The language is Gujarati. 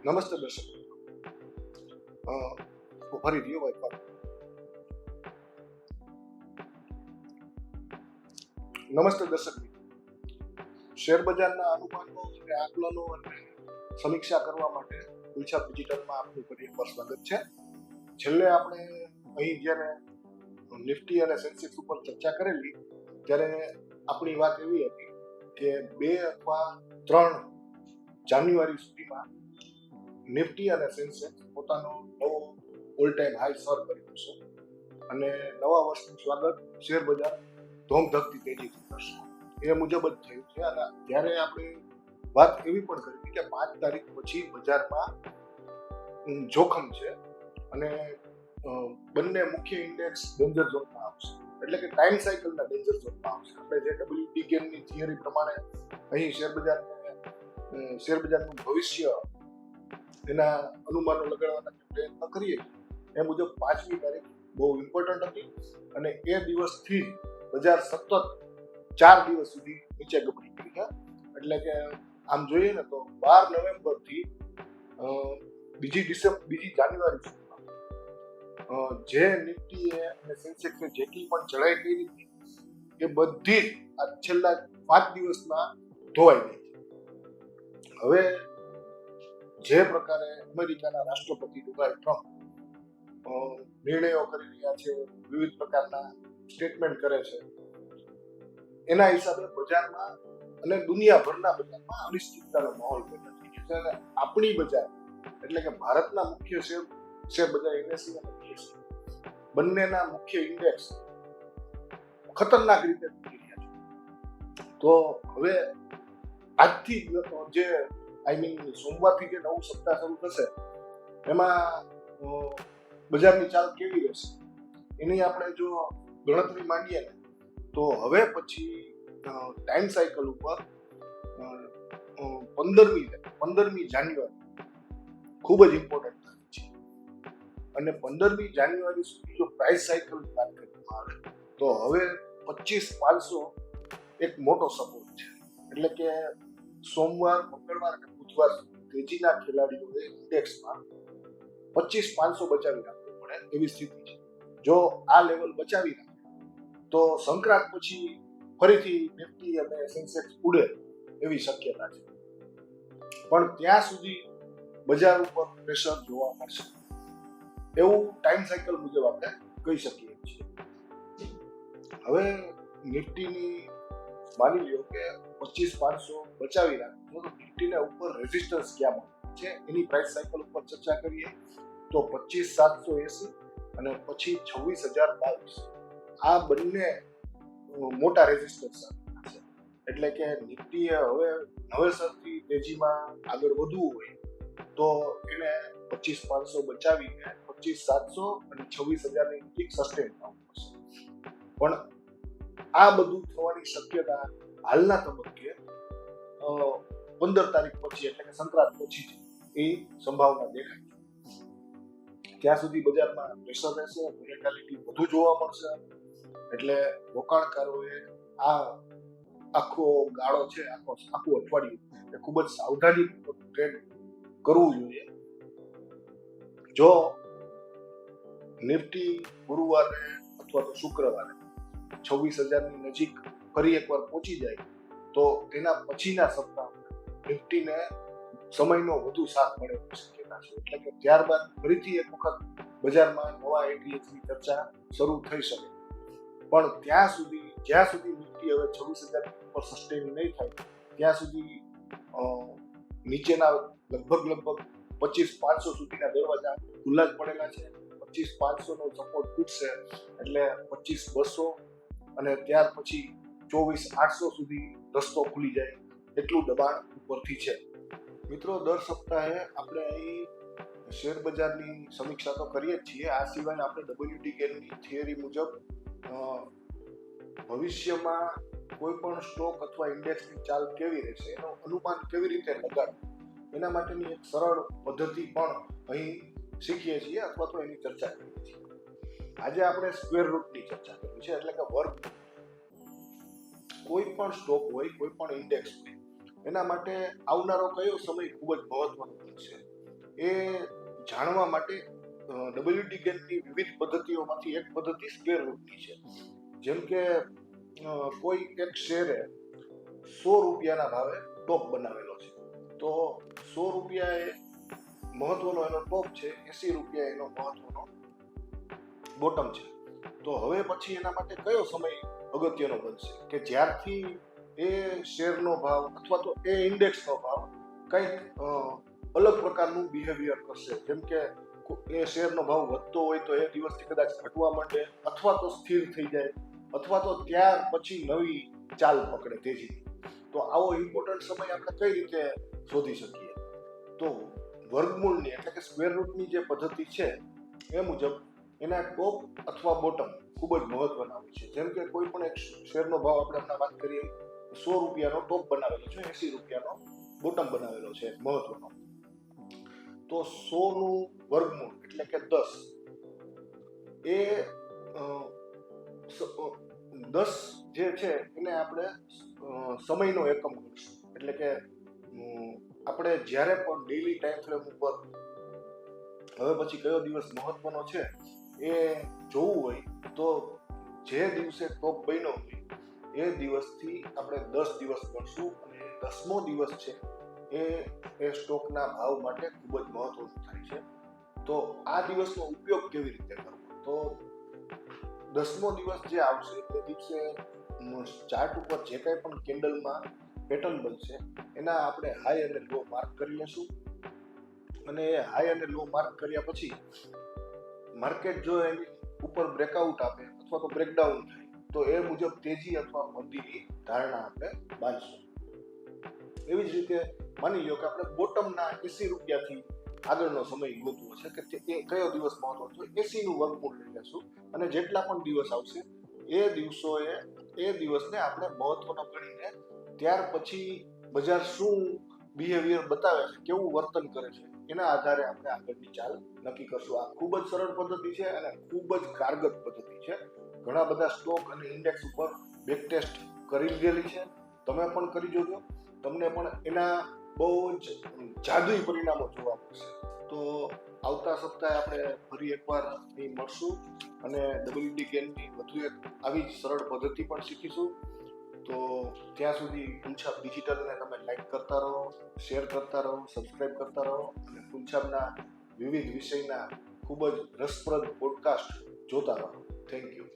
નમસ્તે દર્શક ફરી રહ્યો ભાઈ નમસ્તે દર્શક શેર બજારના અનુમાનો અને આકલનો અને સમીક્ષા કરવા માટે ઉલ્છા ડિજિટલમાં આપનું ફરી એકવાર સ્વાગત છે. છેલ્લે આપણે અહીં જ્યારે નિફ્ટી અને સેન્સેક્સ ઉપર ચર્ચા કરેલી ત્યારે આપણી વાત એવી હતી કે 2 અથવા 3 જાન્યુઆરી સુધીમાં નિફ્ટી અને સેન્સેક્સ પોતાનો નવો ઓલ ટાઈમ હાઈ સર કરી દેશે અને નવા વર્ષનું સ્વાગત શેર બજાર ધોમધકતી તેજીથી કરશે. એ મુજબ જ થયું છે અને ત્યારે આપણે વાત એવી પણ કરી કે 5 તારીખ પછી બજારમાં જોખમ છે અને બંને મુખ્ય ઇન્ડેક્સ ડેન્જર ઝોનમાં આવશે, એટલે કે ટાઈમ સાયકલના ડેન્જર ઝોનમાં આવશે. આપણે જે ડબલ્યુટી ગેમની થિયરી પ્રમાણે અહીં શેર બજારનું ભવિષ્ય એના અનુમાનો લગાડવાના પ્રયત્ન કરીએ એ મુજબ 5મી તારીખ બહુ ઇમ્પોર્ટન્ટ હતી અને એ દિવસથી બજાર સતત 4 દિવસ સુધી નીચે ગબડી ગઈ છે. એટલે કે આમ જોઈએ ને તો 12 નવેમ્બરથી બીજી જાન્યુઆરી સુધીમાં જે નિફ્ટીએ અને સેન્સેક્સે જેટલી પણ ચઢાઈ કરી હતી એ બધી આ છેલ્લા 5 દિવસમાં ધોવાઈ ગઈ છે. હવે જે પ્રકારે અમેરિકાના રાષ્ટ્રપતિ ડોનાલ્ડ ટ્રમ્પ નિર્ણયો કરી રહ્યા છે, વિવિધ પ્રકારના સ્ટેટમેન્ટ કરે છે, એના હિસાબે બજારમાં અને દુનિયાભરના બજારમાં અનિશ્ચિતતાનો માહોલ પેદા થઈ ગયો છે અને આપણી બજાર એટલે કે ભારતના મુખ્ય શેર બજાર NSE અને BSE બંનેના મુખ્ય ઇન્ડેક્સ ખતરનાક રીતે તૂટી રહ્યા છે. તો હવે આજથી જે સોમવારથી જે નવું સપ્તાહ શરૂ થશે એમાં બજારની ચાલ કેવી રહેશે એની આપણે જો ગણતરી માંડીએ ને તો હવે પછી ટાઈમ સાયકલ ઉપર 15મી જાન્યુઆરી ખૂબ જ ઇમ્પોર્ટન્ટ થાય છે અને 15મી જાન્યુઆરી સુધી જો પ્રાઇસ સાયકલની વાત કરવામાં આવે તો હવે 25,500 એક મોટો સપોર્ટ છે. એટલે કે સોમવાર, મંગળવાર અને બુધવાર તેજીના ખેલાડીઓએ ઇન્ડેક્સમાં 25,500 બચાવી રાખવું પડે એવી સ્થિતિ છે. જો આ લેવલ બચાવી રાખે તો સંક્રાંત પછી ફરીથી નિફ્ટી અને સેન્સેક્સ ઉડે એવી શક્યતા છે, પણ ત્યાં સુધી બજાર ઉપર પ્રેશર જોવા મળશે એવું ટાઈમ સાયકલ મુજબ આપણે કહી શકીએ છીએ. હવે નિફ્ટીની માની લ્યો કે 25,500 બચાવી રાખે તો નિફ્ટીને ઉપર રેઝિસ્ટન્સ ક્યાં મળે છે એની પ્રાઇસ સાયકલ ઉપર ચર્ચા કરીએ તો 25,780 અને પછી 26,022 આ બંને મોટા રેઝિસ્ટન્સ છે. એટલે કે નિફ્ટીએ હવે નવેસરથી તેજીમાં આગળ વધવું હોય તો એને 25,500 બચાવીને 25,700 અને 26,000ની નજીક સસ્ટેન થવું પડશે. પણ આ બધું થવાની શક્યતા હાલના તબક્કે 15 તારીખ પછી એટલે કે સંક્રાંત પછી એ સંભાવના દેખાય છે. ત્યાં સુધી બજારમાં પ્રેશર રહેશે, વોલેટિલિટી વધુ જોવા મળશે. એટલે રોકાણકારોએ આ આખો ગાળો છે, આખું અઠવાડિયું એ ખૂબ જ સાવધાનીપૂર્વક ટ્રેડ કરવું જોઈએ. જો નિફ્ટી ગુરુવારે અથવા તો શુક્રવારે 26,000ની નજીક ફરી એકવાર પહોંચી જાય તો તેના પછીના સપ્તાહમાં નિફ્ટીને સમયનો વધુ સાથ મળે એવી શક્યતા છે. એટલે કે ત્યારબાદ ફરીથી એક વખત બજારમાં નવા ATHની ચર્ચા શરૂ થઈ શકે. પણ જ્યાં સુધી નિફ્ટી હવે 26,000 ઉપર સસ્ટેન નહીં થાય ત્યાં સુધી નીચેના લગભગ 25,500 સુધીના દરવાજા ખુલ્લા જ પડેલા છે. 25,500નો સપોર્ટ તૂટશે એટલે 25,200 અને ત્યાર પછી 24,800 સુધી રસ્તો ખુલી જાય એટલું દબાણ ઉપરથી છે. મિત્રો, દર સપ્તાહે આપણે અહીં શેર બજારની સમીક્ષા તો કરીએ જ છીએ. આ સિવાય આપણે WTGની થિયરી મુજબ ભવિષ્યમાં કોઈ પણ સ્ટોક અથવા ઇન્ડેક્સની ચાલ કેવી રહેશે એનું અનુમાન કેવી રીતે લગાડવું એના માટેની એક સરળ પદ્ધતિ પણ અહીં શીખીએ છીએ અથવા તો એની ચર્ચા કરીએ છીએ. આજે આપણે સ્ક્વેર રૂટની ચર્ચા કરવી છે, એટલે કે વર્ગ. કોઈ પણ સ્ટોક હોય, કોઈ પણ ઇન્ડેક્સ હોય, એના માટે આવનારો કયો સમય ખૂબ જ મહત્વનો બનશે એ જાણવા માટે WD ગેમની વિવિધ પદ્ધતિઓમાંથી એક પદ્ધતિ સ્ક્વેર રૂટની છે. જેમ કે કોઈ એક શેરે 100 રૂપિયાના ભાવે ટોપ બનાવેલો છે, તો 100 રૂપિયા એ મહત્વનો એનો ટોપ છે, 80 રૂપિયા એનો મહત્વનો બોટમ છે. તો હવે પછી એના માટે કયો સમય અગત્યનો બનશે કે જ્યારથી એ શેરનો ભાવ અથવા તો એ ઇન્ડેક્સનો ભાવ કંઈક અલગ પ્રકારનું બિહેવિયર કરશે. જેમ કે એ શેરનો ભાવ વધતો હોય તો એ દિવસથી કદાચ ઘટવા માંડે, અથવા તો સ્થિર થઈ જાય, અથવા તો ત્યાર પછી નવી ચાલ પકડે તેજીની. તો આવો ઇમ્પોર્ટન્ટ સમય આપણે કઈ રીતે શોધી શકીએ? તો વર્ગમૂળની એટલે કે સ્ક્વેર રૂટની જે પદ્ધતિ છે એ મુજબ એના ટોપ અથવા બોટમ ખૂબ જ મહત્વના હોય છે. જેમ કે કોઈ પણ એક શેરનો ભાવ આપણે હમણાં વાત કરીએ 100 રૂપિયાનો ટોપ બનાવેલો છે, 80 રૂપિયાનો બોટમ બનાવેલો છે મહત્વનો. તો 100 નું વર્ગમૂળ એટલે કે 10 એ 10 જે છે એને આપણે સમયનો એકમ ગણીશું. એટલે કે આપણે જ્યારે પણ ડેઈલી ટાઈમ ફ્રેમ ઉપર હવે પછી કયો દિવસ મહત્વનો છે એ જોવું હોય તો જે દિવસે ટોપ બન્યો હોય એ દિવસથી આપણે 10 દિવસ ગણશું, અને 10મો દિવસ છે એ સ્ટોકના ભાવ માટે ખૂબ જ મહત્વનું થાય છે. તો આ દિવસનો ઉપયોગ કેવી રીતે કરવો? તો 10મો દિવસ જે આવશે તે દિવસે ચાર્ટ ઉપર જે કાંઈ પણ કેન્ડલમાં પેટર્ન બનશે એના આપણે હાઈ અને લો માર્ક કરી લેશું, અને એ હાઈ અને લો માર્ક કર્યા પછી માર્કેટ જો એની ઉપર બ્રેકઆઉટ આપે અથવા તો બ્રેકડાઉન થાય તો એ મુજબ તેજી અથવા મંદીની ધારણા આપણે બાંધશું. એવી જ રીતે માની લો કે આપણે બોટમના 80 રૂપિયાથી આગળનો સમય ગોતવો છે કે તે કયો દિવસ મહત્વનો, તો 80 નું વર્ગમૂળ લઈ લેશું, અને જેટલા પણ દિવસ આવશે એ દિવસોએ એ દિવસને આપણે મહત્વનો ગણીને ત્યાર પછી બજાર શું બિહેવિયર બતાવે છે, કેવું વર્તન કરે છે, એના આધારે આપણે આગળની ચાલ નક્કી કરશું. આ ખૂબ જ સરળ પદ્ધતિ છે અને ખૂબ જ કારગર પદ્ધતિ છે. ઘણા બધા સ્ટોક અને ઇન્ડેક્સ ઉપર બેક ટેસ્ટ કરી લીધેલી છે, તમે પણ કરી જોજો. તમને પણ એના બહુ જ જાદુઈ પરિણામો જોવા મળશે. તો આવતા સપ્તાહે આપણે ફરી એકવાર અહીં મળશું અને WD ગેમની વધુ એક આવી જ સરળ પદ્ધતિ પણ શીખીશું. તો ત્યાં સુધી પુંછાબ ડિજિટલને તમે લાઈક કરતા રહો, શેર કરતા રહો, સબસ્ક્રાઈબ કરતા રહો, અને પુંછાબના વિવિધ વિષયના ખૂબ જ રસપ્રદ પોડકાસ્ટ જોતા રહો. Thank you.